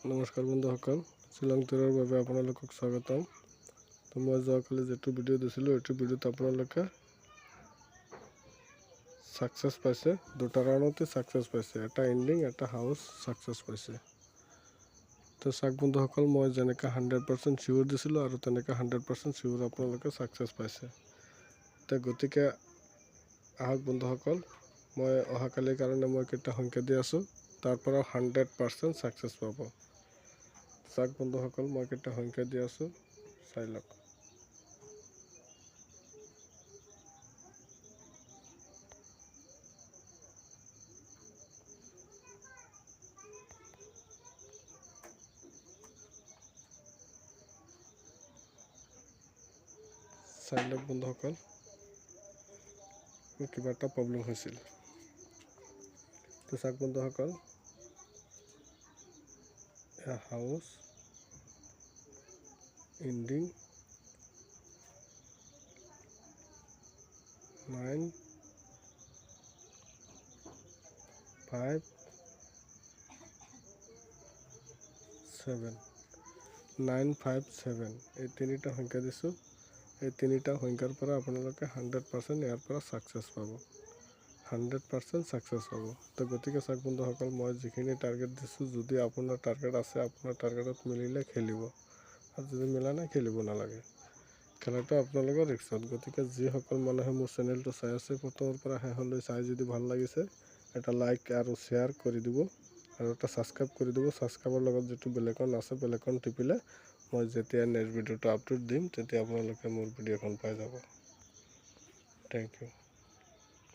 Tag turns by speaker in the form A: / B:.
A: নমস্কাৰ বন্ধুসকল, শ্বিলং ট্যুৰৰ বাবে আপোনালোকক স্বাগতম। তো মই যোৱাকালি যেটো ভিডিঅ' দিছিলোঁ এইটো ভিডিঅ'ত আপোনালোকে সাকসেস পাইছে। দুটা ৰাউণ্ডতে সাকসেস পাইছে, এটা এন্ডিং এটা হাউচ সাকসেস পাইছে। তো চাওক বন্ধুসকল, মই যেনেকৈ 100% চিয়ৰ দিছিলোঁ আৰু তেনেকৈ 100% চিয়ৰ আপোনালোকে সাকসেস পাইছে। তো গতিকে আহক বন্ধুসকল, মই অহাকালিৰ কাৰণে মই কেইটা সংখ্যা দি আছোঁ, তাৰ পৰা 100% সাকসেস পাব। চাওক বন্ধুসকল, মই কেইটা সংখ্যা দি আছোঁ, চাই লওক। চাই লওক বন্ধুসকল, কিবা এটা প্ৰব্লেম হৈছিল। তো চাওক বন্ধুসকল, হাউচ এন্ডিং 957 এই তিনিটা সংখ্যা দিছোঁ। এই তিনিটা সংখ্যাৰ পৰা আপোনালোকে 100% ইয়াৰ পৰা সাকসেস পাব, 100% সাকসেস পাব। তো গতিকে চাওক বন্ধুসকল, মই যিখিনি টাৰ্গেট দিছোঁ, যদি আপোনাৰ টাৰ্গেট আছে, আপোনাৰ টাৰ্গেটত মিলিলে খেলিব, আৰু যদি মিলা নাই খেলিব নালাগে। খেলাটো আপোনালোকৰ ৰিক্সত। গতিকে যিসকল মানুহে মোৰ চেনেলটো চাই আছে, প্ৰথমৰ পৰা শেষলৈ চাই যদি ভাল লাগিছে, এটা লাইক আৰু শ্বেয়াৰ কৰি দিব, আৰু এটা ছাবস্ক্ৰাইব কৰি দিব। ছাবস্ক্ৰাইবৰ লগত যিটো বেলেকন আছে, বেলেকন টিপিলে মই যেতিয়া নেক্সট ভিডিঅ'টো আপলোড দিম, তেতিয়া আপোনালোকে মোৰ ভিডিঅ'খন পাই যাব। Thank U.